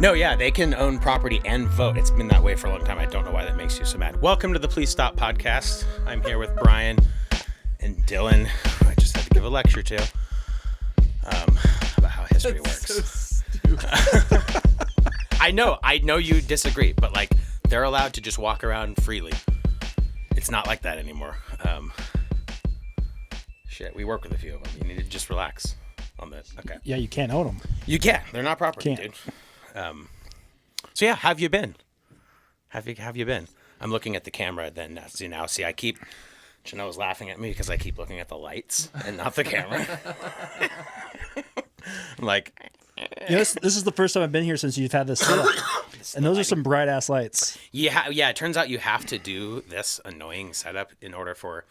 No, yeah, they can own property and vote. It's been that way for a long time. I don't know why that makes you so mad. Welcome to the Please Stop podcast. I'm here with Brien and Dylan, who I just had to give a lecture to about how history works. So stupid. I know you disagree, but like they're allowed to just walk around freely. It's not like that anymore. Shit, we work with a few of them. You need to just relax on that. Okay. Yeah, you can't own them. You can. They're not property, Can't. dude. So yeah, how have you been? Have you been? I'm looking at the camera then. See, I keep. Janelle's laughing at me because I keep looking at the lights and not the camera. I'm like, You know, this is the first time I've been here since you've had this set up. And those are some bright ass lights. yeah. It turns out you have to do this annoying setup in order for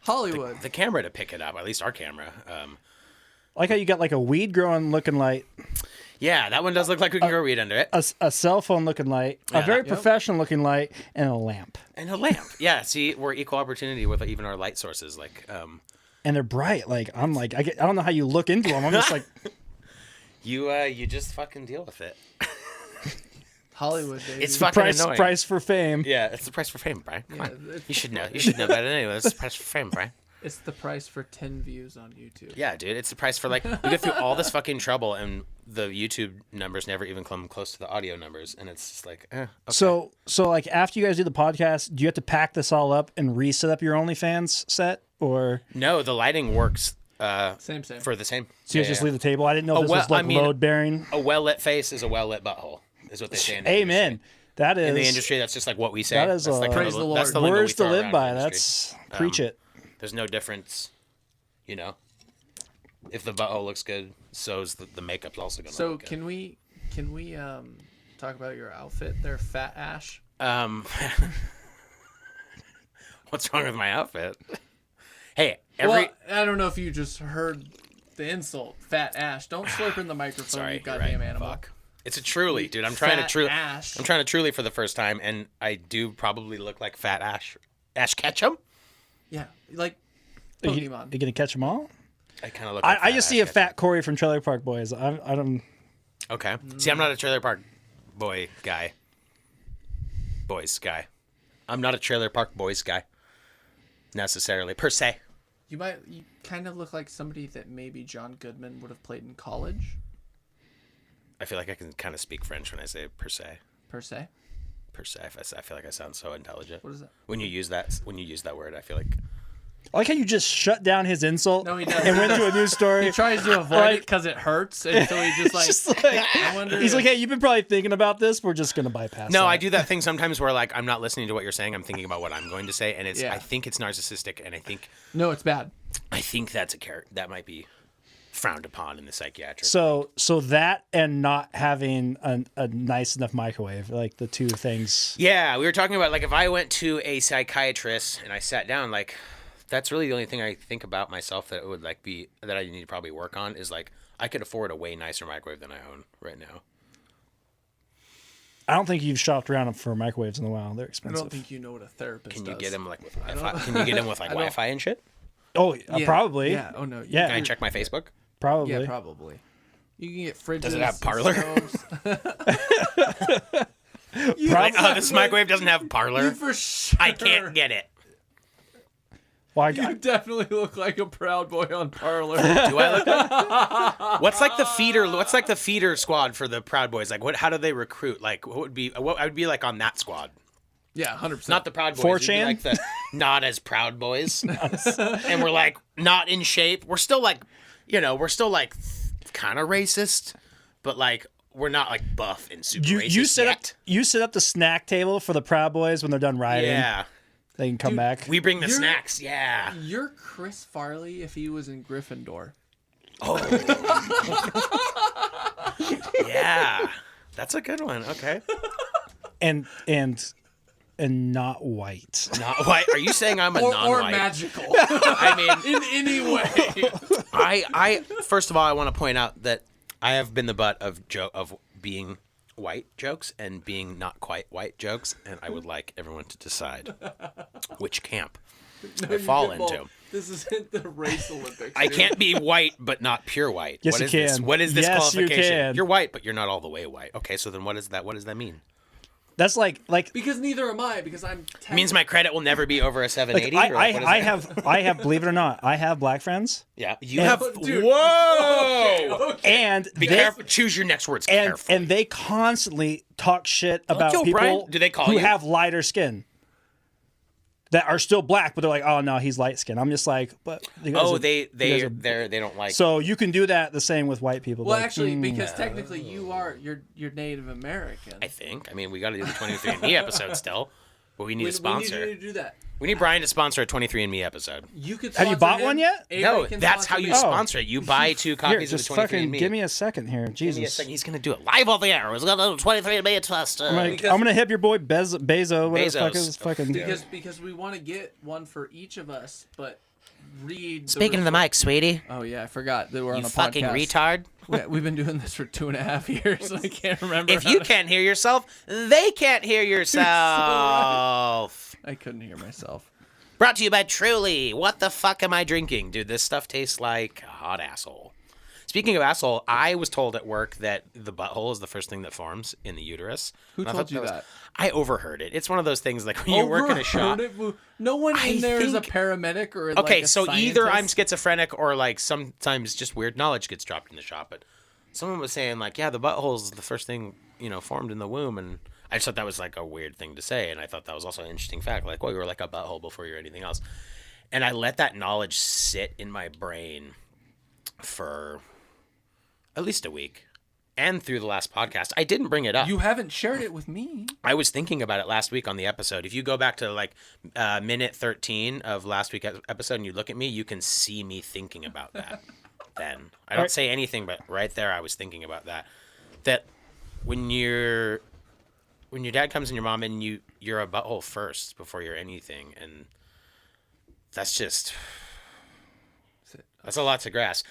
Hollywood. the camera to pick it up. At least our camera. I like how you got like a weed growing looking light, Yeah, that one does look like we can grow weed under it. a cell phone looking light, Yeah, a very yep. professional looking light, and a lamp. And a lamp. Yeah, see, we're equal opportunity with even our light sources. Like, And they're bright. Like I'm like I don't know how you look into them. I'm just like you just fucking deal with it. Hollywood, baby. It's fucking annoying. price for fame. Yeah, it's the price for fame, Brian. Come Yeah, on. You should know. You should know better than anyone. It's the price for fame, Brian. It's the price for 10 views on YouTube. Yeah, dude, it's the price for like we go through all this fucking trouble and the YouTube numbers never even come close to the audio numbers, and it's just like, okay. So like after you guys do the podcast, do you have to pack this all up and reset up your OnlyFans set, or No, the lighting works. Same. For the same. so you guys just leave the table? I didn't know this was like load bearing. A well lit face is a well lit butthole. Is what they say. In the Amen. industry. That is In the industry, that's just like what we say. That is that's like Praise the That's Lord. the lingo we words to throw live around by. in the industry. That's preach it. There's no difference, you know. If the butthole looks good, so's the makeup's also gonna. So look good. can we talk about your outfit there, Fat Ash? What's wrong with my outfit? Hey, Well, I don't know if you just heard the insult, Fat Ash. Don't slurp in the microphone, sorry, you you're goddamn right. animal. Fuck. It's a truly, dude. I'm Fat trying to truly. Ash. I'm trying to truly for the first time, and I do probably look like Fat Ash. Ash Ketchum. Yeah, like Are you Pokemon. gonna catch them all? I kind of look. Like I just Fat see a Ash fat Corey from Trailer Park Boys. I don't. Ketchum. Okay. See, I'm not a Trailer Park boy guy. Boys guy. I'm not a Trailer Park Boys guy. Necessarily, per se. You kind of look like somebody that maybe John Goodman would have played in college, I feel like I can kind of speak French when I say per se. per se. Per se. I feel like I sound so intelligent. What is that? When you use that word, I feel like. I like how you just shut down his insult No, he doesn't. and went to a new story. He tries to avoid Like- it because it hurts, and so he just like. Just like- I wonder He's if- like, hey, you've been probably thinking about this. We're just gonna bypass. No, that. I do that thing sometimes where like I'm not listening to what you're saying. I'm thinking about what I'm going to say, and it's Yeah. I think it's narcissistic, and I think No, it's bad. that's a character that might be frowned upon in the psychiatric. So that and not having a nice enough microwave, like the two things. Yeah, we were talking about like if I went to a psychiatrist and I sat down, like that's really the only thing I think about myself that it would like be that I need to probably work on is like I could afford a way nicer microwave than I own right now. I don't think you've shopped around for microwaves in a while. They're I expensive. don't think you know what a therapist Can does. you get him like with Wi-Fi? Can you get him with like Wi-Fi and shit? Oh, Yeah. probably. Yeah. Oh no. Yeah. Can I check my Facebook? Probably. Yeah, probably. You can get fridges. Does it have and parlor? stoves. Like, oh, this microwave doesn't have parlor. You for sure. I can't get it. Well, You definitely look like a Proud Boy on Parlor. Do I look like? What's like the feeder? What's like the feeder squad for the Proud Boys? Like, what? How do they recruit? Like, what I would be like on that squad? Yeah, 100%. Not the Proud Boys. 4chan? It'd be like the not as Proud Boys, and we're like not in shape. We're still like, we're still like kind of racist, but like we're not like buff and super racist you set up the snack table for the Proud Boys when they're done riding. Yeah, They can come Dude, back. we bring the You're- snacks. Yeah. You're Chris Farley if he was in Gryffindor. Oh. Yeah. That's a good one. Okay. and not white. Not white. Are you saying I'm a Or non-white? magical. I mean, in any way. I first of all, I want to point out that I have been the butt of being white jokes and being not quite white jokes, and I would like everyone to decide which camp I fall into. This isn't the race Olympics. I dude. can't be white but not pure white. Yes, What you is this? can. What is this Yes, you qualification? can. You're white, but you're not all the way white. Okay, so then what is that? What does that mean? That's like Because neither am I. Because I'm. It means my credit will never be over a 780. like or like, what is that? I have believe it or not, I have black friends. Yeah, you And- have. Dude. Whoa! And Be careful. Choose your next words and carefully. and they constantly talk shit about yo, people Brien, do they call who you? have lighter skin that are still black, but they're like, oh no, he's light skinned. I'm just like, but you guys Oh, are- they you guys are- they don't like. so you can do that the same with white people. Well, like, actually, because technically you're Native American. I think. I mean, we got to do the 23andMe episode still, but we need a sponsor. We need you to do that. We need Brian to sponsor a 23andMe episode. You could. Have you sponsor bought him. one yet? Avery No, can that's sponsor how you me. sponsor it. You buy 2 here, copies just of the 23andMe. fucking give me a second here, Give me a Jesus. second. He's gonna do it live on the air. He's gonna do 23andMe test. I'm Because- gonna hit your boy Bezo. Whatever the fuck Bezos. is fucking. Because we want to get one for each of us, but read. Speaking of the mic, sweetie. Oh yeah, I forgot that we're on You a fucking podcast. retard. We've been doing this for 2.5 years. I can't remember. If you can't hear yourself, they can't hear yourself. I couldn't hear myself. Brought to you by Truly. What the fuck am I drinking? Dude, this stuff tastes like a hot asshole. Speaking of asshole, I was told at work that the butthole is the first thing that forms in the uterus. Who And I told thought you was- that? I overheard it. It's one of those things like when you work in a shop. Overheard it? No one I in there is a think- paramedic or Okay, like a so either I'm scientist. schizophrenic or like sometimes just weird knowledge gets dropped in the shop. But someone was saying like, yeah, the butthole is the first thing formed in the womb, and I just thought that was like a weird thing to say, and I thought that was also an interesting fact. Like, well, you were like a butthole before you were anything else, and I let that knowledge sit in my brain for at least a week. And through the last podcast, I didn't bring it up. You haven't shared it with me. I was thinking about it last week on the episode. If you go back to like minute 13 of last week's episode and you look at me, you can see me thinking about that. Then I don't say anything, but right there, I was thinking about that. That when your dad comes and your mom and you're a butthole first before you're anything, and that's just that's a lot to grasp.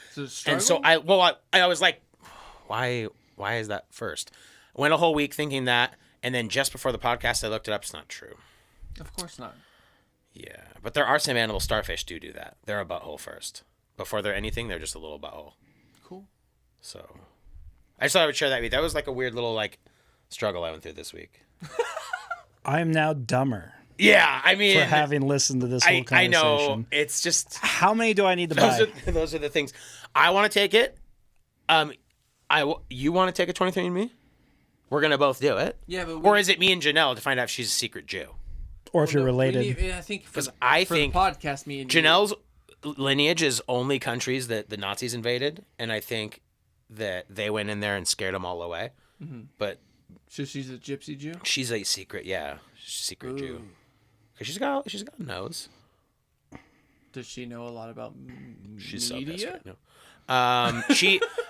And so I was like, why is that first? I went a whole week thinking that, and then just before the podcast, I looked it up. It's not true. Of course not. Yeah, but there are some animals, starfish do that. They're a butthole first. Before they're anything, they're just a little butthole. Cool. So I just thought I would share that with you. That was like a weird little like struggle I went through this week. I am now dumber Yeah, I mean, for having listened to this whole I conversation. know. It's just How many do I need to buy? those are the things. I want to take it. You want to take a 23andMe? We're gonna both do it. Yeah, but Or is it me and Janelle to find out if she's a secret Jew? Or if you're related. I think Because for I the think podcast, me and you- Janelle's lineage is only countries that the Nazis invaded, and I think that they went in there and scared them all away. But So she's a gypsy Jew. she's a secret, she's a secret Jew. Because she's got a nose. Does she know a lot about She's so pissed media? right now.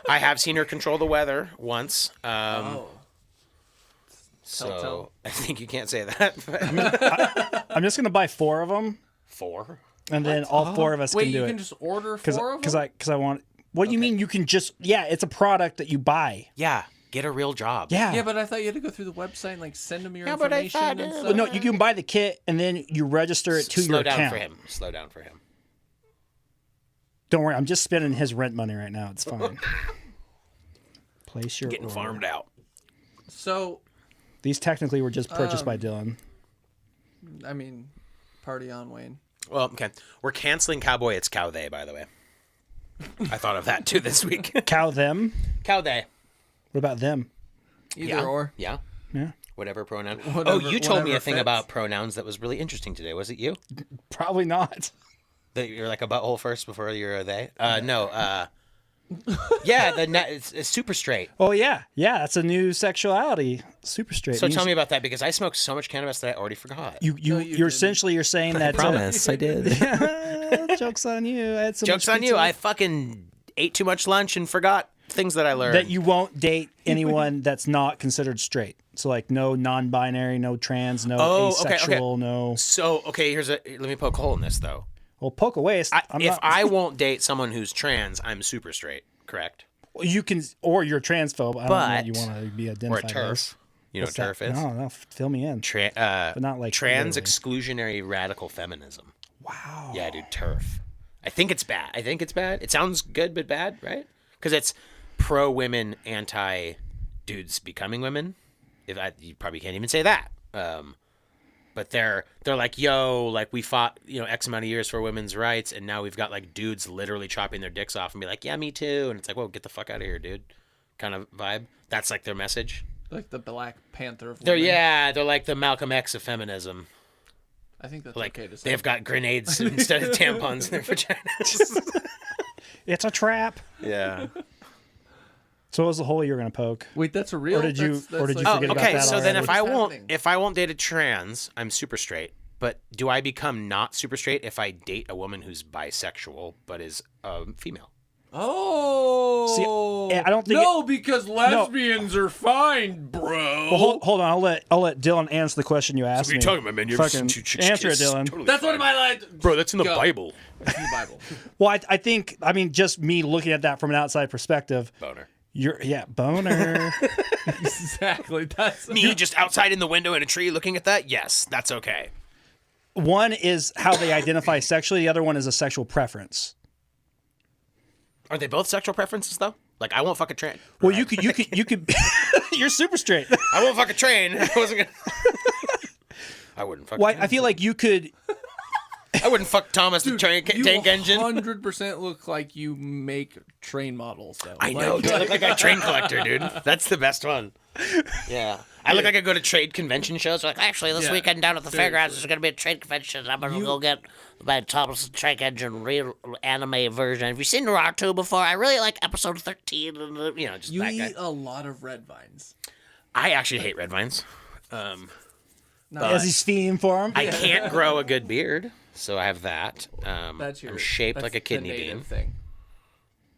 I have seen her control the weather once. Oh. So Tell. I think you can't say that. but- I'm just gonna buy 4 of them, 4. and then all 4 of us Wait, can do you it. can just order 4 of them? Because I want. What do you mean? You can just it's a product that you buy. Yeah, get a real job. Yeah. Yeah, but I thought you had to go through the website and like send them your Yeah, but I information thought and it- stuff. Well, no, you can buy the kit and then you register it to Slow your down account. for him. Slow down for him. Don't worry, I'm just spending his rent money right now. It's fine. Place your Getting order. farmed out. So, These technically were just purchased by Dylan. I mean, party on, Wayne. Well, okay. We're canceling Cowboy. It's Cow They, by the way. I thought of that too this week. Cow them. Cow They. What about them? Either Yeah. or. Yeah. Yeah. Whatever pronoun. Whatever- you told me a whatever thing fits. about pronouns that was really interesting today. Was it you? Probably not. That you're like a butthole first before you're a they? No. Yeah, it's super straight. Oh yeah, that's a new sexuality. Super straight. So Means tell me about that because I smoked so much cannabis that I already forgot. You you you're essentially saying that. I did. Jokes on you. I had so Jokes much on you. pizza. I fucking ate too much lunch and forgot things that I learned. That you won't date anyone that's not considered straight. So like no non-binary, no trans, no Oh, okay, asexual, no. So okay, let me poke a hole in this though. Well, poke a waist. I won't date someone who's trans, I'm super straight. Correct. You can, or you're transphobe. I don't know But- what you want to be Or a identified as. turf. You know what turf is? No, fill me in. But not like trans literally. exclusionary radical feminism. Wow. Yeah, dude, turf. I think it's bad. It sounds good but bad, right? Because it's pro women, anti dudes becoming women. You probably can't even say that. But they're like, yo, like we fought, X amount of years for women's rights, and now we've got like dudes literally chopping their dicks off and be like, yeah, me too. And it's like, whoa, get the fuck out of here, dude. Kind of vibe. That's like their message. Like the Black Panther of They're women. they're like the Malcolm X of feminism. I think that's Like okay to say. they've got grenades instead of tampons in their vaginas. It's a trap. Yeah. So what was the hole you were gonna poke? Wait, that's a real. Or did you- that's or did you like- forget about okay. that So then, already? if I won't date a trans, I'm super straight. But do I become not super straight if I date a woman who's bisexual but is female? Oh, See, I don't think no, because lesbians are fine, bro. Well, hold on. I'll let Dylan answer the question you asked What are you me. talking about, man? You ever Fucking seen two chicks answer it, kiss? Dylan. Totally That's fine. one of my lines, Bro, that's in the Go. Bible. It's in the Bible. Well, I think just me looking at that from an outside perspective. Boner. Boner. Exactly. That's Me just outside in the window in a tree looking at that? Yes, that's okay. One is how they identify sexually. The other one is a sexual preference. Are they both sexual preferences though? Like I won't fuck a train. Well, you could. You're super straight. I won't fuck a train. I wasn't gonna. I wouldn't fuck. Well, a train. I feel like you could. I wouldn't fuck Thomas the tank engine. 100% look like you make train models. Though. I know. Like, I look like a train collector, dude. That's the best one. Yeah. I look like I go to trade convention shows. Like, actually, this Yeah, weekend down at the seriously. fairgrounds, there's going to be a trade convention. I'm going to go get my Thomas the Tank Engine real anime version. Have you seen Naruto before? I really like episode 13. And, just You that guy. eat a lot of red vines. I actually hate red vines. As he's feeding for him. I can't grow a good beard, so I have that. That's your. I'm shaped that's like a the kidney native bean. thing.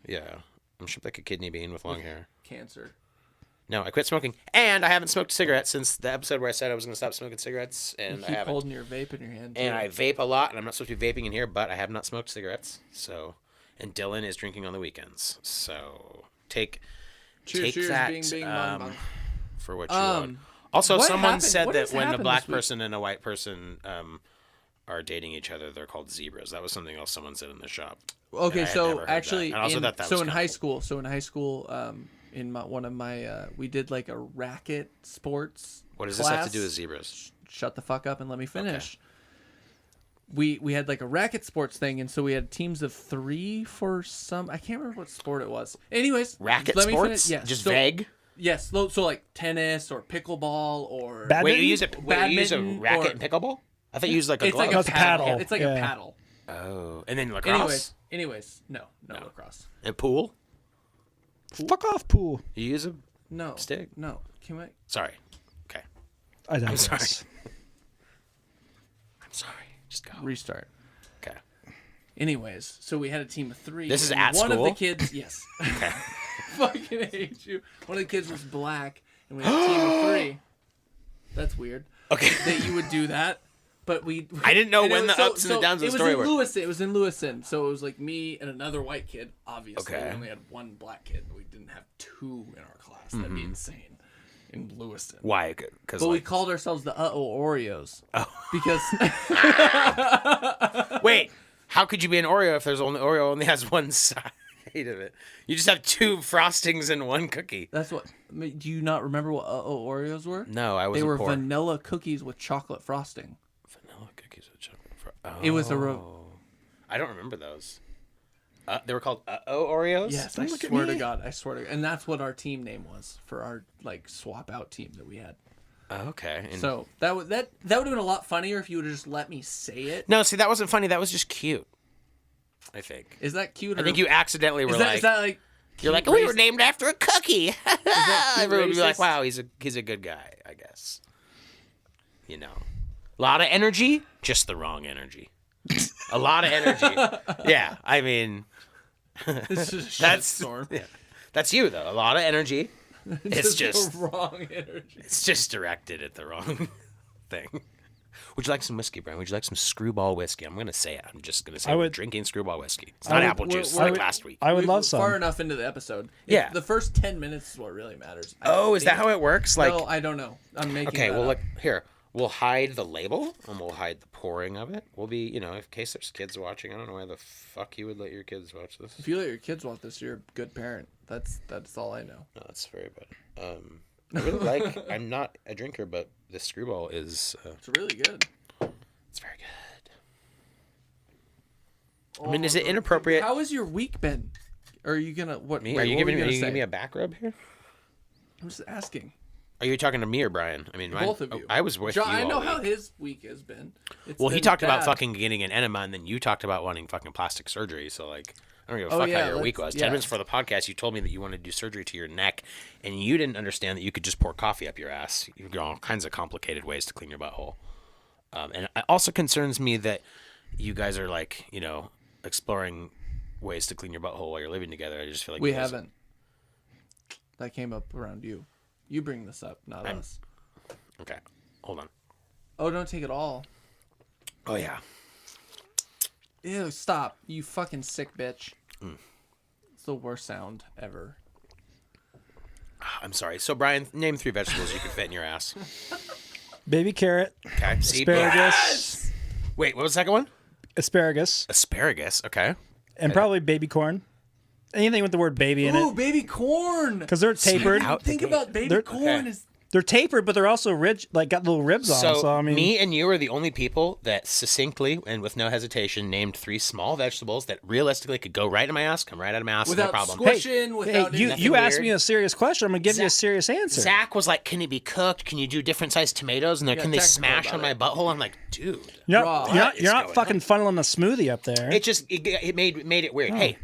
Yeah. I'm shaped like a kidney bean with long hair. Cancer. No, I quit smoking. And I haven't smoked cigarettes since the episode where I said I was going to stop smoking cigarettes, and You I keep haven't. holding your vape in your hand. And too. I vape a lot, and I'm not supposed to be vaping in here, but I have not smoked cigarettes. So, and Dylan is drinking on the weekends. So take cheers, that bing, bing, bong, bong. for what you want. Also, what someone happened- said what that has when a happened black this week? person and a white person are dating each other, they're called zebras. That was something else someone said in the shop. Okay, And I had so never heard actually, that. And I also thought that was in kinda high cool. school, in one of my, we did like a racket sports. What does this have to class. do with zebras? Shut the fuck up and let me finish. We had like a racket sports thing, and so we had teams of 3 for some. I can't remember what sport it was. Anyways, Racket let me sports? finish. Yes, Just so, vague? Yes, so like tennis or pickleball or Badminton? Wait, you use a Badminton racket or- and pickleball? I thought you used like a it's glove. like a That's a paddle. paddle. It's like Yeah. a paddle. Oh, and then lacrosse? Anyways, no lacrosse. And pool? Fuck off, pool. You use a... No Stick. No, can I? Sorry. Okay. I I'm sorry. digress. I'm sorry. Just go. Restart. Okay. Anyways, so we had a team of 3. This is and at one school? of the kids, yes. Fucking hate you. One of the kids was black, and we had a team of 3. That's weird. Okay. That you would do that, but we. I didn't know and it when was- the ups and the downs of the story were. It was in Lewiston, so it was like me and another white kid. Obviously, Okay. we only had one black kid. We didn't have 2 in our class. That'd be insane. In Lewiston. Why? Because But we like... called ourselves the Oreos. Oh. Because Wait. How could you be an Oreo if there's only Oreo only has one side of it? You just have 2 frostings and 1 cookie. that's what. I mean, do you not remember what Oreos were? No, I They wasn't were poor. vanilla cookies with chocolate frosting. Vanilla cookies with chocolate. It was a I don't remember those. They were called Oreos? Yes, Don't I look at swear to me. God, I swear to God. And that's what our team name was for our like swap out team that we had. Okay. And... So that would have been a lot funnier if you would have just let me say it. No, see, that wasn't funny. That was just cute. I think. Is that cute? I think you accidentally were is that, like... is that like You're like, cute we were race- named after a cookie. Everyone would be like, racist? wow, he's a good guy, I guess. You know. A lot of energy, just the wrong energy. A lot of energy. Yeah, I mean, It's just a that's shitstorm. yeah, that's you though. A lot of energy. It's just the wrong energy. it's just directed at the wrong thing. Would you like some whiskey, Brian? Would you like some screwball whiskey? I'm gonna say it. I'm just gonna say I we're would- drinking screwball whiskey. It's not apple juice. It's we're- like last week. I would We're love some. Far enough into the episode. Yeah. The first 10 minutes is what really matters. Oh, is that how it works? Like, No, I don't know. I'm making. okay, that well, up. look here. We'll hide the label and we'll hide the pouring of it. We'll be, in case there's kids watching. I don't know why the fuck you would let your kids watch this. If you let your kids watch this, you're a good parent. That's all I know. No, that's very bad. I really I'm not a drinker, but this screwball is. It's really good. It's very good. I mean, is it inappropriate? How has your week been? Are you gonna what? Me? Wait, Are you what were giving gonna say? me a back rub here? I'm just asking. Are you talking to me or Brian? I mean, Both of you. I was with John, you I know all how week. his week has been. Well, he been talked about bad. fucking getting an enema, and then you talked about wanting fucking plastic surgery. So, like, I don't give a Oh, fuck yeah, how your week let's- was. 10 yeah. minutes before the podcast, you told me that you wanted to do surgery to your neck, and you didn't understand that you could just pour coffee up your ass. You've got all kinds of complicated ways to clean your butthole. And it also concerns me that you guys are, like, exploring ways to clean your butthole while you're living together. I just feel like We you guys- haven't. That came up around you. You bring this up, not us. Okay, hold on. Oh, don't take it all. Oh, yeah. Ew, stop. You fucking sick bitch. Mm. It's the worst sound ever. I'm sorry. So, Brian, name 3 vegetables you could fit in your ass. Baby carrot, Okay. See, asparagus, Wait, what was the second one? asparagus, Asparagus. Okay. and probably baby corn. Anything with the word baby in Ooh, it, baby corn. because they're tapered. out the Think gate. about baby They're- corn okay. is They're tapered, but they're also rich, like got little ribs on. So, So I mean, me and you are the only people that succinctly and with no hesitation named 3 small vegetables that realistically could go right in my ass, come right out of my ass, no without problem. squishing, without you nothing you asked weird. me a serious question. I'm gonna give you a serious answer. Zach was like, "Can it be cooked? Can you do different sized tomatoes? And Yeah, can they technical smash about on my it. butthole?" I'm like, "Dude, You're Raw. not, you're not, What is you're not going fucking funneling a smoothie up there. it just it made it weird." Hey,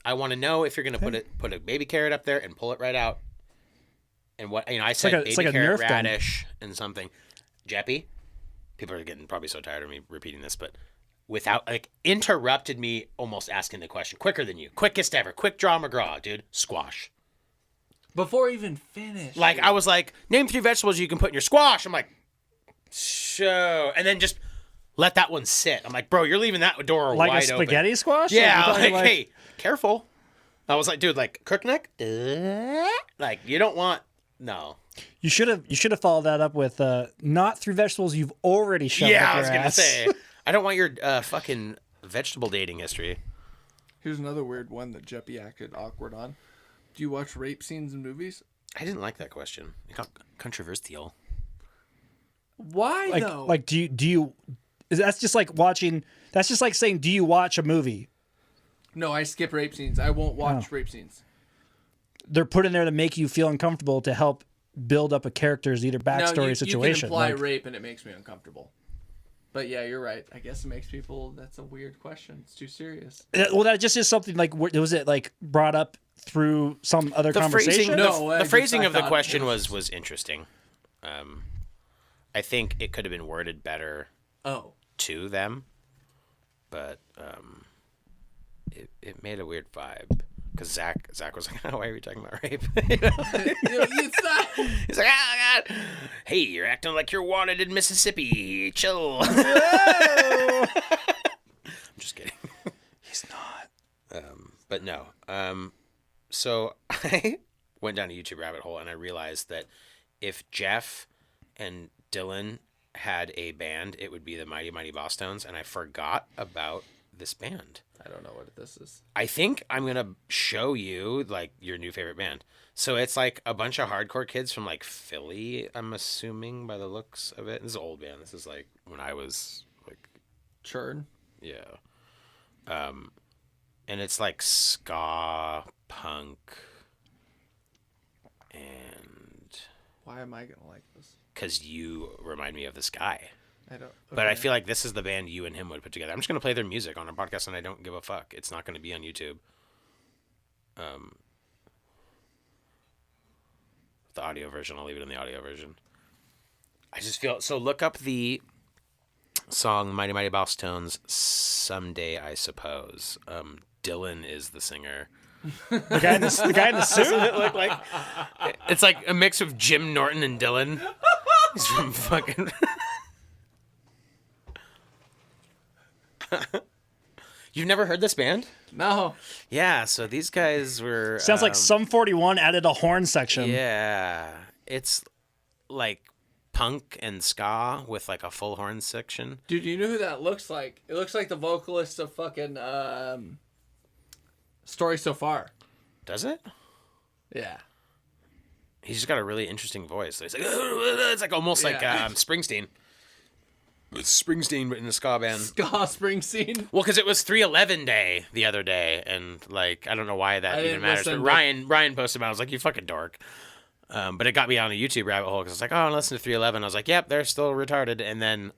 I want to know if you're gonna put a baby carrot up there and pull it right out. And what I said, like a- it's baby like a carrot, Nerf gun. radish, and something. Jeppy, people are getting probably so tired of me repeating this, but without interrupted me almost asking the question quicker than you, quickest ever, quick draw McGraw, dude, squash. before even finished. Like I was like, name 3 vegetables you can put in your squash. I'm like, show, and then just let that one sit. I'm like, bro, you're leaving that door like wide a spaghetti open. squash. Yeah, You're talking like, hey, careful. I was like, dude, like crook neck, like you don't want. No. you should have followed that up with not 3 vegetables you've already shoved Yeah, up I was your gonna ass. say. I don't want your fucking vegetable dating history. Here's another weird one that Jeppy acted awkward on. Do you watch rape scenes in movies? I didn't like that question. It got controversial. Why like though? like do you that's just like watching. That's just like saying, do you watch a movie? No, I skip rape scenes. I won't watch rape scenes. They're put in there to make you feel uncomfortable to help build up a character's either backstory no, you situation. can imply Like, rape and it makes me uncomfortable. But yeah, you're right. I guess it makes people. That's a weird question. It's too serious. well, that just is something like was it like brought up through some other The conversation? phrasing, No, the phrasing I of the thought question it was interesting. I think it could have been worded better Oh, to them, but it made a weird vibe. Because Zach was like, "Oh, why are we talking about rape?" it's not. He's like, "Oh God, hey, you're acting like you're wanted in Mississippi. Chill." I'm just kidding. He's not. But no. So I went down a YouTube rabbit hole and I realized that if Jeff and Dylan had a band, it would be the Mighty Mighty Boss Tones, and I forgot about this band. I don't know what this is. I think I'm gonna show you like your new favorite band. So it's like a bunch of hardcore kids from like Philly, I'm assuming by the looks of it. This is an old band. This is like when I was like, Churn. yeah. And it's like ska punk and Why am I gonna like this? because you remind me of this guy. I don't. But I okay. feel like this is the band you and him would put together. I'm just going to play their music on our podcast, and I don't give a fuck. It's not going to be on YouTube. The audio version, I'll leave it in the audio version. I just feel... So look up the song Mighty Mighty Boss Tones, Someday I Suppose. Dylan is the singer. The guy in the suit. Doesn't it look like... It's like a mix of Jim Norton and Dylan. He's from fucking... You've never heard this band? No. Yeah, so these guys were... Sounds like Sum 41 added a horn section. Yeah. It's like punk and ska with like a full horn section. Dude, you know who that looks like? It looks like the vocalist of fucking Story So Far. Does it? Yeah. He's just got a really interesting voice. It's like almost like Yeah. Springsteen. It's Springsteen, but in a ska band. Ska Springsteen. Well, because it was 311 day the other day, and like I don't know why that I even didn't matters. But listen, Ryan posted about it. I was like, you fucking dork. But it got me on a YouTube rabbit hole because I was like, oh, I listen to 311. I was like, yep, they're still retarded. And then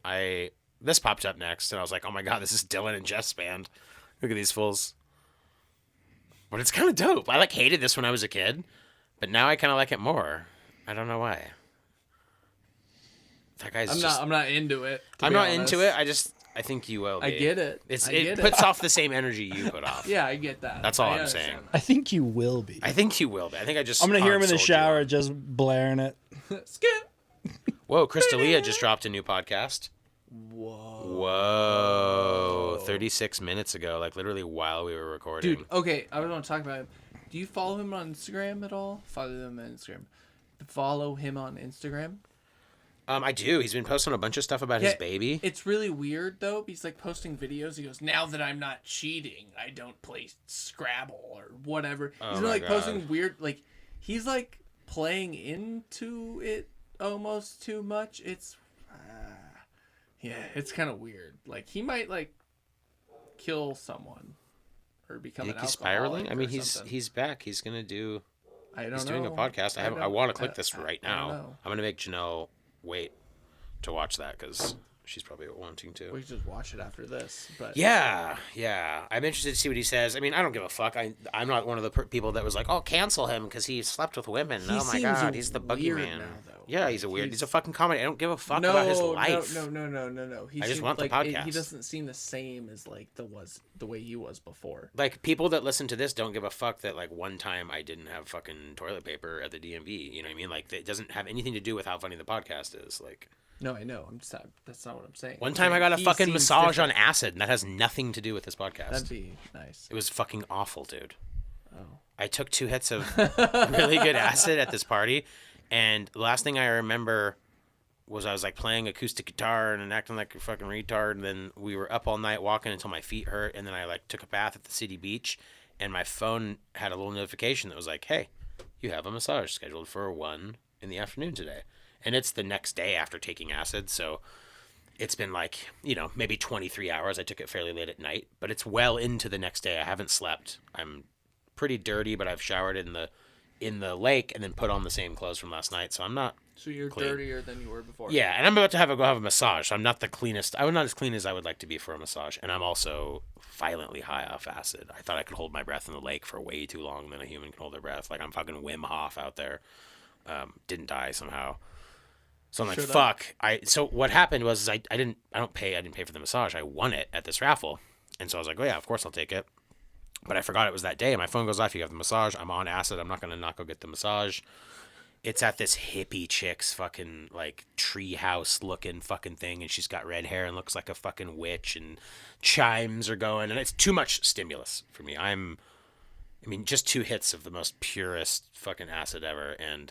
this popped up next, and I was like, oh my god, this is Dylan and Jeff's band. Look at these fools. But it's kind of dope. I like hated this when I was a kid, but now I kind of like it more. I don't know why. That guy's I'm not into it. I'm not into it. I think you will be. I get it. It puts off the same energy you put off. Yeah, I get that. That's all I I'm understand saying. I think you will be. I think you will be. I think I just. I'm gonna hear him in the hard-sold you shower on. just blaring it. that. Skip. Whoa, Crystalia just dropped a new podcast. Whoa. 36 minutes ago, like literally while we were recording. Dude, okay, I was want to talk about him. Do you follow him on Instagram at all? Follow him on Instagram. Follow him on Instagram. I do. He's been posting a bunch of stuff about his Yeah, baby. It's really weird though. He's like posting videos. He goes, "Now that I'm not cheating, I don't play Scrabble or whatever." Oh He's my like God. posting weird, like he's like playing into it almost too much. It's, yeah, it's kind of weird. Like he might like kill someone or become You an think he's alcoholic spiraling? I mean, or something. he's back. He's gonna do. I don't He's know. doing a podcast. I don't- want to click I- this right I don't now. know. I'm gonna make Janelle wait to watch that because she's probably wanting to. We could just watch it after this. But Yeah. I'm interested to see what he says. I mean, I don't give a fuck. I'm not one of the people that was like, oh, cancel him because he slept with women. He oh my seems god, he's the weird boogeyman. now, though. Yeah, he's a weird. He's- He's a fucking comedy. I don't give a fuck about his life. No. He I just seems want the like podcast. He doesn't seem the same as like the way he was before. Like people that listen to this don't give a fuck that like one time I didn't have fucking toilet paper at the DMV. You know what I mean? Like it doesn't have anything to do with how funny the podcast is. Like No, I know. I'm just not, that's not what I'm saying. one I'm time I saying got a he fucking seems massage different. on acid, and that has nothing to do with this podcast. That'd be nice. It was fucking awful, dude. Oh. I took 2 hits of really good acid at this party, and the last thing I remember was I was like playing acoustic guitar and acting like a fucking retard, and then we were up all night walking until my feet hurt, and then I like took a bath at the city beach, and my phone had a little notification that was like, hey, you have a massage scheduled for 1 in the afternoon today. And it's the next day after taking acid, so it's been like, maybe 23 hours. I took it fairly late at night, but it's well into the next day. I haven't slept. I'm pretty dirty, but I've showered in the lake and then put on the same clothes from last night, so I'm not So you're clean. dirtier than you were before. Yeah, and I'm about to go have a massage, so I'm not the cleanest. I'm not as clean as I would like to be for a massage, and I'm also violently high off acid. I thought I could hold my breath in the lake for way too long than a human can hold their breath. Like I'm fucking Wim Hof out there. Didn't die somehow. So I'm like, Shut up. fuck. So what happened was I didn't pay for the massage. I won it at this raffle. And so I was like, oh yeah, of course I'll take it. But I forgot it was that day. My phone goes off. You have the massage. I'm on acid. I'm not going to not go get the massage. It's at this hippie chick's fucking like treehouse looking fucking thing. And she's got red hair and looks like a fucking witch. And chimes are going. And it's too much stimulus for me. Just 2 hits of the most purest fucking acid ever. And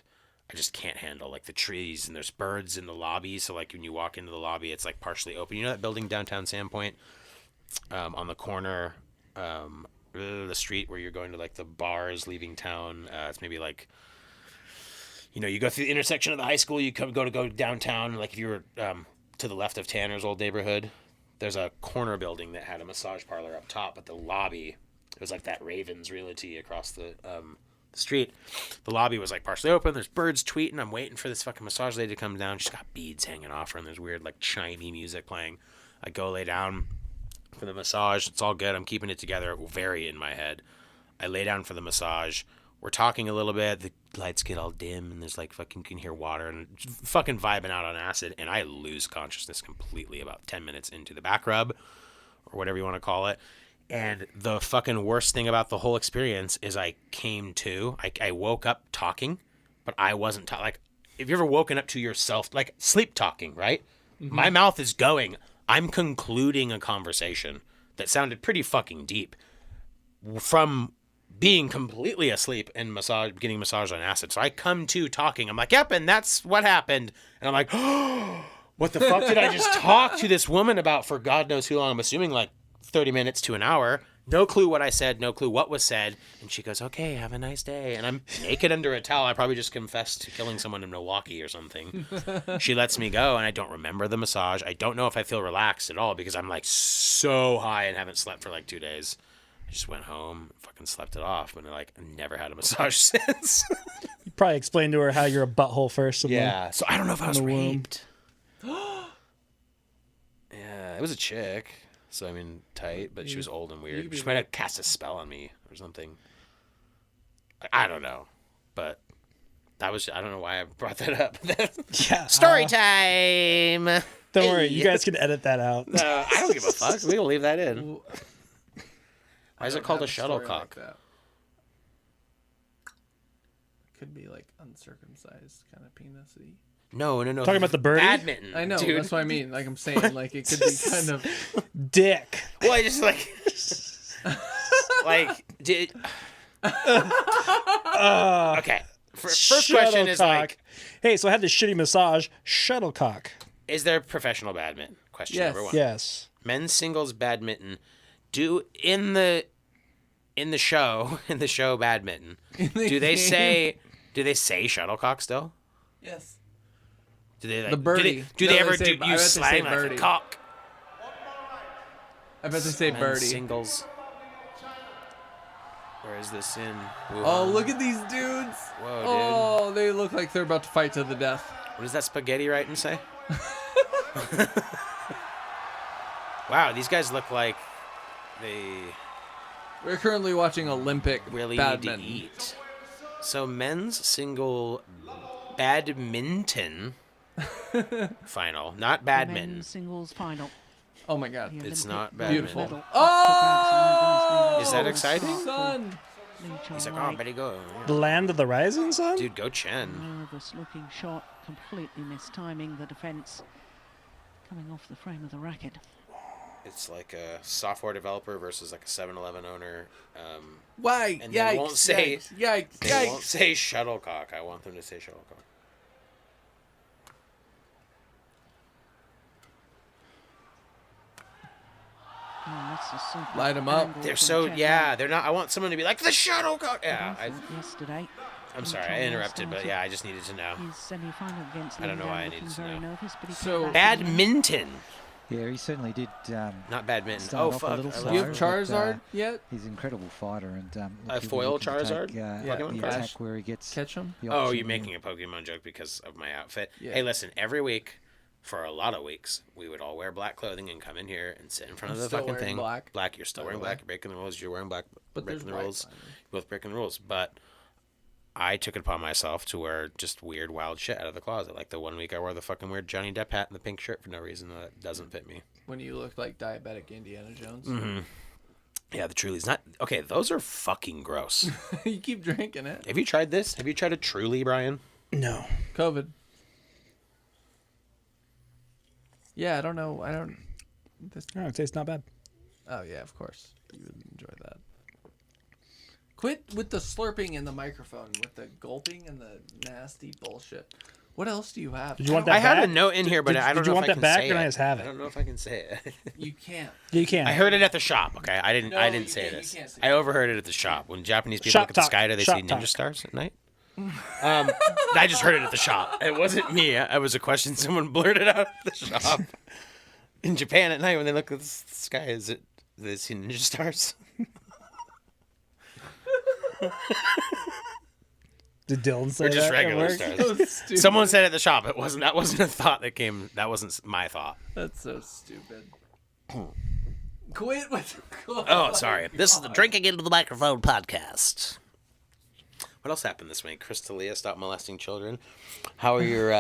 I just can't handle like the trees, and there's birds in the lobby. So like when you walk into the lobby, it's like partially open. You know that building downtown Sandpoint, on the corner, the street where you're going to like the bars leaving town. It's maybe like, you go through the intersection of the high school. You go downtown. Like if you were to the left of Tanner's old neighborhood, there's a corner building that had a massage parlor up top, but the lobby, it was like that Ravens Realty across the street. The lobby was like partially open. There's birds tweeting. I'm waiting for this fucking massage lady to come down. She's got beads hanging off her, and there's weird like chimey music playing. I go lay down for the massage. It's all good. I'm keeping it together. Very in my head. I lay down for the massage. We're talking a little bit. The lights get all dim, and there's like fucking, you can hear water, and fucking vibing out on acid. And I lose consciousness completely about 10 minutes into the back rub, or whatever you want to call it. And the fucking worst thing about the whole experience is I came to, I woke up talking, but I wasn't talking. Like, if you ever woken up to yourself, like sleep talking, right? Mm-hmm. My mouth is going. I'm concluding a conversation that sounded pretty fucking deep from being completely asleep and getting massaged on acid. So I come to talking. I'm like, yep, and that's what happened. And I'm like, oh, what the fuck did I just talk to this woman about for God knows who long? I'm assuming like 30 minutes to an hour. No clue what I said, no clue what was said. And she goes, okay, have a nice day. And I'm naked under a towel. I probably just confessed to killing someone in Milwaukee or something. She lets me go, and I don't remember the massage. I don't know if I feel relaxed at all because I'm like so high and haven't slept for like 2 days. I just went home, fucking slept it off, but like I never had a massage since. You probably explained to her how you're a butthole first. And Yeah, so I don't know if I was the womb. raped. Yeah, it was a chick. So, I mean, tight, but she was old and weird. She might have cast a spell on me or something. I don't know. But that was, I don't know why I brought that up. Yeah. Story time! Don't worry, you guys can edit that out. I don't give a fuck. We can leave that in. Why is it called a shuttlecock? Like could be like uncircumcised kind of penis-y. No. Talking about the birdie? Badminton. I know, dude. that's what I mean. Like I'm saying, like it could be kind of Dick. Well, I just like... like, did... okay. First question is like... Hey, so I had this shitty massage. Shuttlecock. Is there professional badminton? Question Yes. number one. Yes. Men's singles badminton. In the show badminton, do they say shuttlecock still? yes. Do they like, The birdie. Do No, they ever they say- I bet they use say slang like birdie. a cock? I bet they say Men's birdie. singles. Where is this in? Oh, look at these dudes. Whoa, dude. Oh, they look like they're about to fight to the death. What does that spaghetti writing say? Wow, these guys look like they We're currently watching Olympic really badminton. need to eat. So men's single badminton final, not badminton. Men's singles final. Oh my god. The It's Olympic not gold badminton. medal. Oh! Is that exciting? Son. He's like, oh, Betty, go. The land of the rising sun? Dude, go Chen. Nervous looking shot, completely mistiming the defense. Coming off the frame of the racket. It's like a software developer versus like a 7-Eleven owner. Why? And Yikes. they won't say- Yikes. They won't Yikes. say shuttlecock. I want them to say shuttlecock. Oh, that's a super Light 'em up. angle They're from so, Chen yeah, Yang. they're not, I want someone to be like, the shuttlecock! Yeah, I thought yesterday. I'm sorry, I interrupted, but yeah, I just needed to know. His semi-final against I don't know Lin why I Dan needed looking to very know. nervous, but he So- came back in the end. Badminton! Yeah, he certainly did. Not badminton. Start Oh, off a fuck. little I slow. love You have her. Charizard yet? He's an incredible fighter, and A look, he'll be foil looking to Charizard? take, Yeah. Pokemon the card? attack where he gets Catch him? the Oh, option. you're making a Pokemon joke because of my outfit. Yeah. Hey, listen, every week, for a lot of weeks, we would all wear black clothing and come in here and sit in front I'm of the still fucking wearing thing. black, Black, you're still by wearing the way. black. You're breaking the rules. You're wearing black. But there's breaking the white rules. finally. Both breaking the rules. But I took it upon myself to wear just weird, wild shit out of the closet. Like the one week I wore the fucking weird Johnny Depp hat and the pink shirt for no reason that doesn't fit me. When you look like diabetic Indiana Jones. Mm-hmm. Yeah, the Truly's not... Okay, those are fucking gross. You keep drinking it. Have you tried this? Have you tried a Truly, Brian? No. COVID. Yeah, I don't know. I don't. This, Oh, it tastes not bad. oh yeah, of course you would enjoy that. Quit with the slurping in the microphone, with the gulping and the nasty bullshit. What else do you have? Did you want that I have back? a note in here, but I don't did you know want if I that can back, say or can I it. just have I it? don't know if I can say it. You can't. You can. I heard it at the shop. Okay, I didn't No, you say can't- you this. can't say I that. overheard it at the shop when Japanese people Shop look at the talk. sky. Do they Shop see ninja talk. stars at night? I just heard it at the shop. It wasn't me. It was a question someone blurted out at the shop. In Japan at night, when they look at the sky, do they see ninja stars? Did Dylan say Or just that at regular work? stars? So stupid. Someone said at the shop. It wasn't. That wasn't a thought that came. That wasn't my thought. That's so stupid. Quit with. Oh, sorry. This is the Drinking Into the Microphone podcast. What else happened this week? Chris D'Elia stopped molesting children. How are your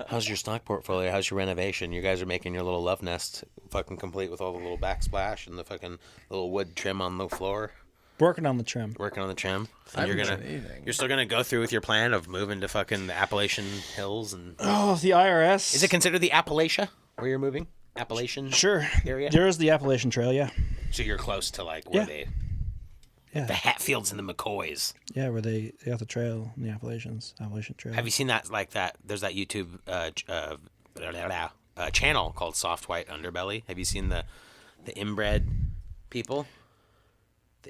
how's your stock portfolio? How's your renovation? You guys are making your little love nest fucking complete with all the little backsplash and the fucking little wood trim on the floor. Working on the trim. Working on the trim. I And haven't done anything. you're still gonna go through with your plan of moving to fucking the Appalachian Hills and Oh, the IRS. is it considered the Appalachia where you're moving? Appalachian Sure. area? There is the Appalachian Trail, yeah. So you're close to like where Yeah. they Yeah. The Hatfields and the McCoys. Yeah, where they got the trail in the Appalachian Trail. Have you seen that? Like that? There's that YouTube channel called Soft White Underbelly. Have you seen the inbred people?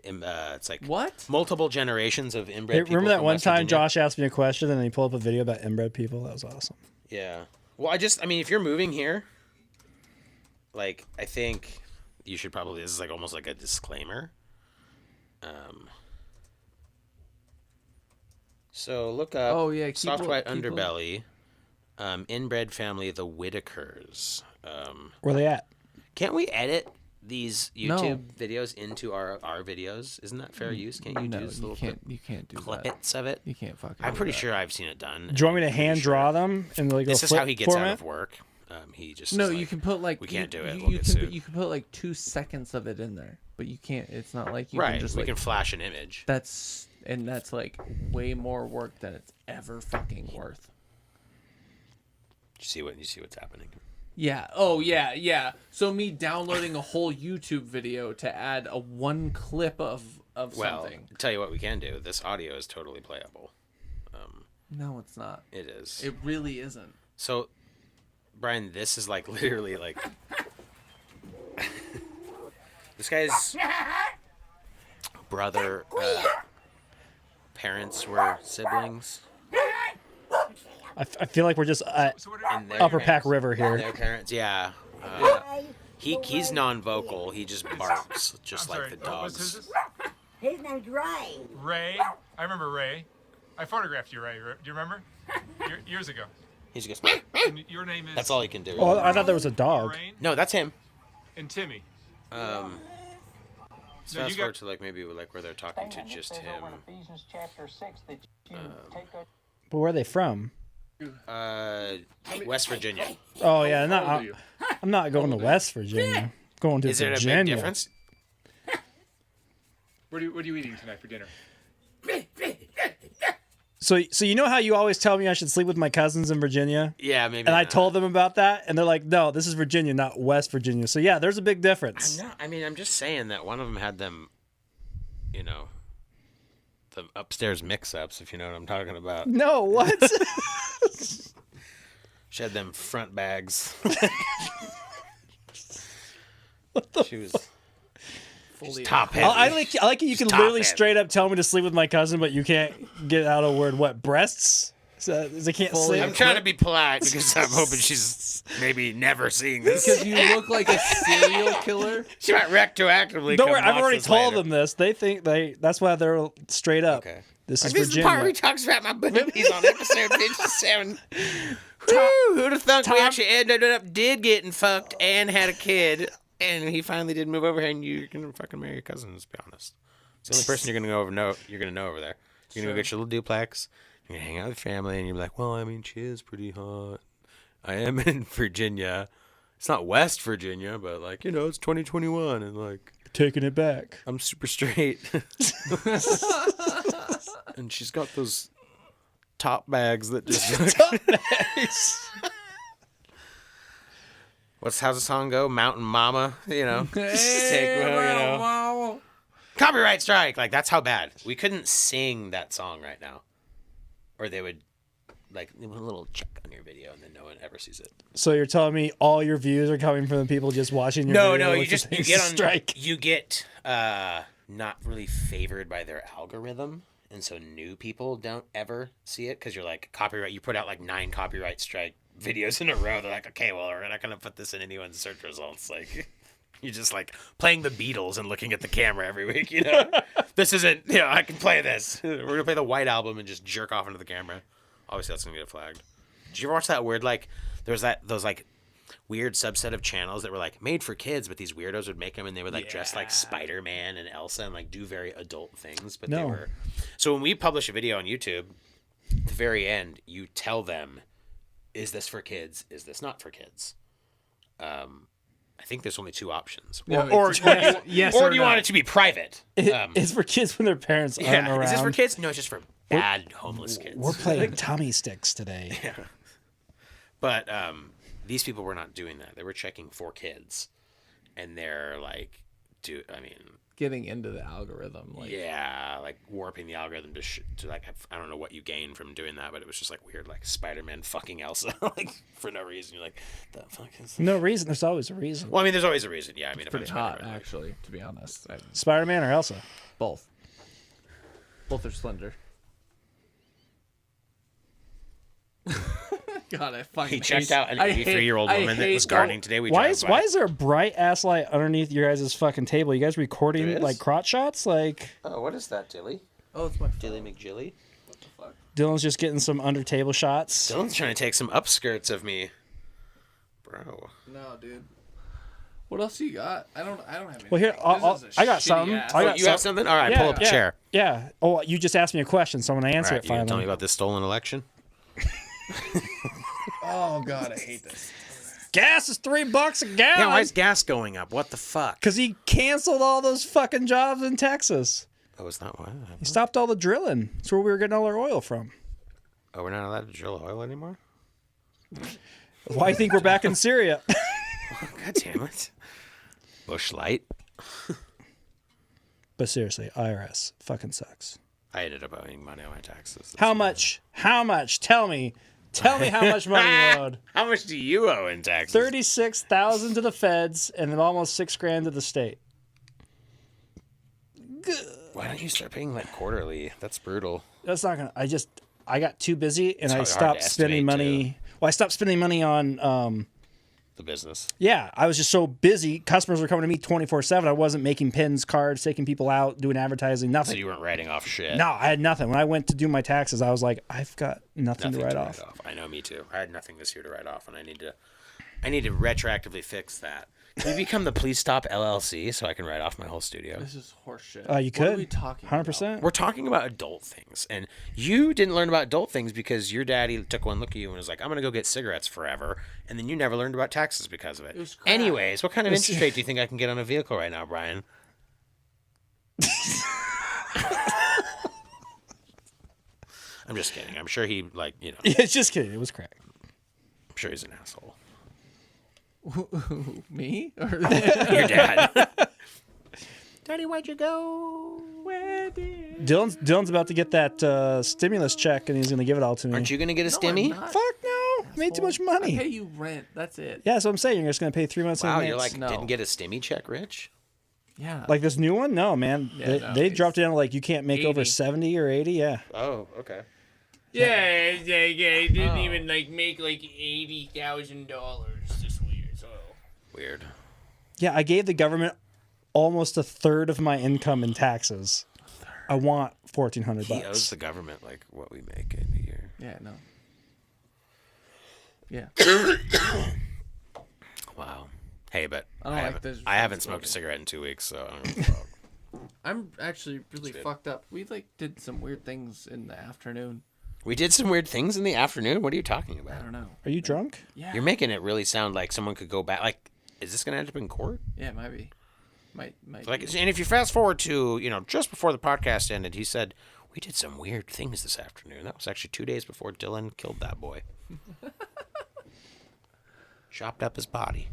It's like What? multiple generations of inbred Hey, people. remember that from one West time Virginia? Josh asked me a question and he pulled up a video about inbred people? That was awesome. Yeah. Well, I mean, if you're moving here, like, I think you should probably, this is like almost like a disclaimer. So look up Oh, yeah, keep Soft lo- White keep lo- Underbelly, inbred family, the Whitakers. Where they at? Can't we edit these YouTube videos into our videos? Isn't that fair use? Can't you No, do this you little can't. You can't do that. clippets of it? You can't fucking. I'm do pretty that. sure I've seen it done. Do you want me to I'm pretty hand sure. draw them in like This a is how he gets format? out of work. He just No, is you like, can put like we can't do it. You, We'll you get can sued. you can put like 2 seconds of it in there, but you can't. It's not like you right. can just we like can flash an image. that's like way more work than it's ever fucking worth. You see what's happening. Yeah. Oh yeah, yeah. So me downloading a whole YouTube video to add a one clip of Well, something. tell you what we can do. This audio is totally playable. No, it's not. It is. It really isn't. So, Brian, this is like literally like this guy's brother. Parents were siblings. I feel like we're just at And their Upper Pack parents- River here. Their parents, yeah. He's non-vocal. He just barks, just like the What was dogs. his? His name's Ray. Ray. I remember Ray. I photographed you, Ray. Do you remember? Years ago. He just And goes. your name is. That's all he can do. Oh, I thought there was a dog. Lorraine No, that's him. and Timmy. So No, fast you forward got- to like maybe like where they're talking to just him. But where are they from? West Virginia. Oh yeah, How old are you? I'm not going to West Virginia. Going to Is there a Virginia. big difference? What are you eating tonight for dinner? So you know how you always tell me I should sleep with my cousins in Virginia? Yeah, maybe. And I not. told them about that, and they're like, "No, this is Virginia, not West Virginia." So yeah, there's a big difference. No, I mean, I'm just saying that one of them had them, you know, the upstairs mix-ups, if you know what I'm talking about. No, what? She had them front bags. She was Fully top heavy. I like it. You can top literally heavy. straight up tell me to sleep with my cousin, but you can't get out a word. What breasts? So they can't Fully- sleep. I'm trying to be polite because I'm hoping she's maybe never seeing this. Because you look like a serial killer. She might retroactively. Don't come worry, I've watch already this told later. them this. They think that's why they're straight up. Okay. This is This is the part where Virginia. he talks about my boobies on episode 57. Who'd have thought we actually ended up getting fucked and had a kid, and he finally did move over here, and you're gonna fucking marry your cousin. Let's be honest. It's the only person you're gonna know over there. You're gonna go get your little duplex. You're gonna hang out with family, and you're like, well, I mean, she is pretty hot. I am in Virginia. It's not West Virginia, but like, you know, it's 2021, and like, Taking it back. I'm super straight. And she's got those top bags that just. How's the song go? Mountain Mama, you know. Take, well, you know. Copyright strike. Like, that's how bad. We couldn't sing that song right now. Or they would, like, a little check on your video and then no one ever sees it. So you're telling me all your views are coming from the people just watching your video? No, you with just, the you get on, strike. you get, not really favored by their algorithm. And so new people don't ever see it because you're like, copyright, you put out like 9 copyright strike videos in a row. They're like, okay, well, we're not going to put this in anyone's search results. Like, you're just like playing the Beatles and looking at the camera every week, you know? This isn't, you know, I can play this. We're going to play the White Album and just jerk off into the camera. Obviously, that's going to get flagged. Did you ever watch that weird, like, there was those like weird subset of channels that were like made for kids, but these weirdos would make them and they would like dress like Spider-Man and Elsa and like do very adult things. But they No. were. So when we publish a video on YouTube, at the very end, you tell them, is this for kids? Is this not for kids? I think there's only 2 options. No, Or it's do yes you or no. want it to be private? It's for kids when their parents aren't Yeah. around. Is this for kids? No, it's just for bad homeless kids. We're playing Tommy Sticks today. But these people were not doing that. They were checking for kids. And they're like, getting into the algorithm. Like, yeah, like warping the algorithm to like I don't know what you gain from doing that, but it was just like weird, like Spider-Man fucking Elsa, like for no reason. You're like, the fuck is? No reason. There's always a reason. Well, I mean, there's always a reason. Yeah, I mean, if pretty I'm hot, Spider-Man, like, actually, to be honest. Spider-Man or Elsa? Both. Both are slender. God, I fucking he checked hate- out an I hate- 83-year-old I woman that hate was gardening today. We Why drove is by. why is there a bright ass light underneath your guys' fucking table? You guys There recording is? like crotch shots? Like Oh, what is that, Dilly? Oh, it's my Dilly McJilly? Dylan's just getting some under table shots. Dylan's trying to take some upskirts of me, bro. No, dude. What else you got? I don't have anything. Well, here I got something. I Oh, got you have something? All right, Yeah, pull up a yeah, chair. Yeah. Oh, you just asked me a question, so I'm gonna All answer right, it you gonna finally. tell me about this stolen election? Oh God, I hate this. Gas is $3 a gallon. Yeah, why is gas going up? What the fuck? Because he canceled all those fucking jobs in Texas. Oh, is that why? He stopped all the drilling. That's where we were getting all our oil from. Oh, we're not allowed to drill oil anymore? Why do you think we're back in Syria? God damn it. Bush Light. But seriously, IRS fucking sucks. I ended up owing money on my taxes. How much? How much? Tell me how much money you owed. How much do you owe in taxes? $36,000 to the feds and then almost $6,000 to the state. Why don't you start paying like quarterly? That's brutal. That's not gonna. I got too busy and I It's hard to stopped spending estimate, money. Well, I stopped spending money on. The business. Yeah, I was just so busy. Customers were coming to me 24/7. I wasn't making pins, cards, taking people out, doing advertising, So nothing. you weren't writing off shit. No, I had nothing. When I went to do my taxes, I was like, I've got nothing to write off. I know, me too. I had nothing this year to write off, and I need to retroactively fix that. Can we become the Please Stop LLC so I can write off my whole studio? This is horseshit. You What could. are we talking 100%. We're talking about adult things, and you didn't learn about adult things because your daddy took one look at you and was like, "I'm gonna go get cigarettes forever," and then you never learned about taxes because of it. was crap. Anyways, what kind of interest rate do you think I can get on a vehicle right now, Brian? I'm just kidding. I'm sure he It's just kidding. It was crack. I'm sure he's an asshole. Me? Or Your dad. Daddy, where'd you go? Dylan's about to get that stimulus check, and he's going to give it all to me. Aren't you gonna get a No, stimmy? I'm not. Fuck no. I made too much I money. pay you rent. That's it. Yeah, that's what I'm saying. You're just going to pay 3 months in Wow, advance. you're like No. didn't get a stimmy check, Rich? Yeah. Like this new one? No, man. Yeah, They no, dropped it down to like you can't make over 80. 70 or 80. Yeah. Oh, okay. Yeah, they didn't even make like $80,000 this year. So Weird. Yeah, I gave the government almost a third of my income in taxes. I want $1,400 He owes bucks. the government like what we make in a year. Yeah. No. Yeah. Wow. Hey, but I don't like this I haven't smoked a responsibility. cigarette in 2 weeks, so I don't give a fuck. I'm actually really good. fucked up. We did some weird things in the afternoon. We did some weird things in the afternoon. What are you talking I about? don't know. Are you drunk? Yeah. You're making it really sound like someone could go back. Like, is this gonna end up in court? Yeah, it might be. Might Like, be. and if you fast forward to just before the podcast ended, he said we did some weird things this afternoon. That was actually 2 days before Dylan killed that boy. Chopped up his body.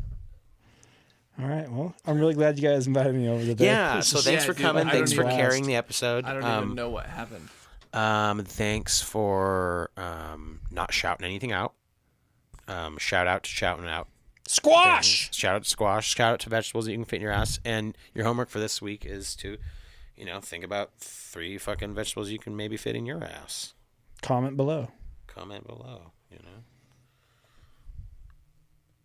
All right. Well, I'm really glad you guys invited me over today. Yeah. This So is- thanks for dude, coming. I Thanks don't for even- carrying the episode. I don't even know what happened. Thanks for not shouting anything out. Shout out to shouting out. Squash. Things. Shout out to squash. Shout out to vegetables that you can fit in your ass. And your homework for this week is to, think about 3 fucking vegetables you can maybe fit in your ass. Comment below. Comment below.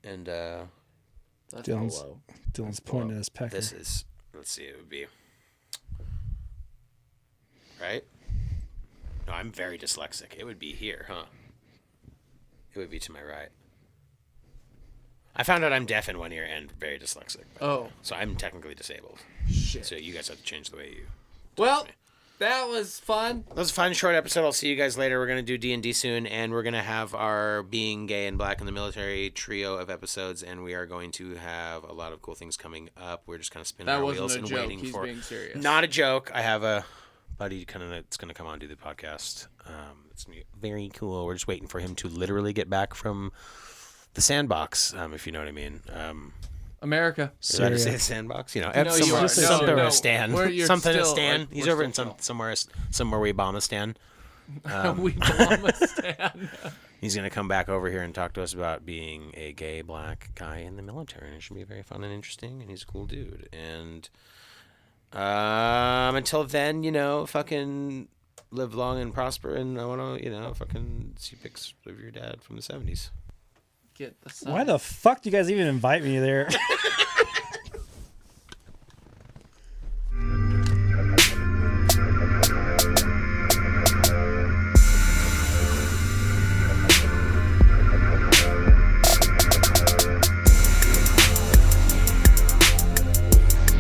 And That's Dylan's- below. Dylan's pointing at his pecker. this is. Let's see. It would be. Right. No, I'm very dyslexic. It would be here, huh? It would be to my right. I found out I'm deaf in one ear and very dyslexic. Oh, So I'm technically disabled. shit. So you guys have to change the way you. Well, that was fun. That was a fun short episode. I'll see you guys later. We're gonna do D&D soon, and we're gonna have our Being Gay and Black in the Military trio of episodes, and we are going to have a lot of cool things coming up. We're just kind of spinning That our wasn't wheels a and joke. waiting He's for. being serious. Not a joke. I have a buddy that's gonna come on and do the podcast. It's gonna be very cool. We're just waiting for him to literally get back from the sandbox, if you know what I mean. America. Is that to say Syria. the sandbox? You know, No, you somewhere, are. something No, to stand. We're- you're Something to still, stand. like, He's we're over in still somewhere where Obama stand. we bomb a stand. He's gonna come back over here and talk to us about being a gay black guy in the military, and it should be very fun and interesting. And he's a cool dude. And until then, you know, fucking live long and prosper. And I want to, you know, fucking see pics of your dad from the 70s. Get the sun. Why the fuck do you guys even invite me there?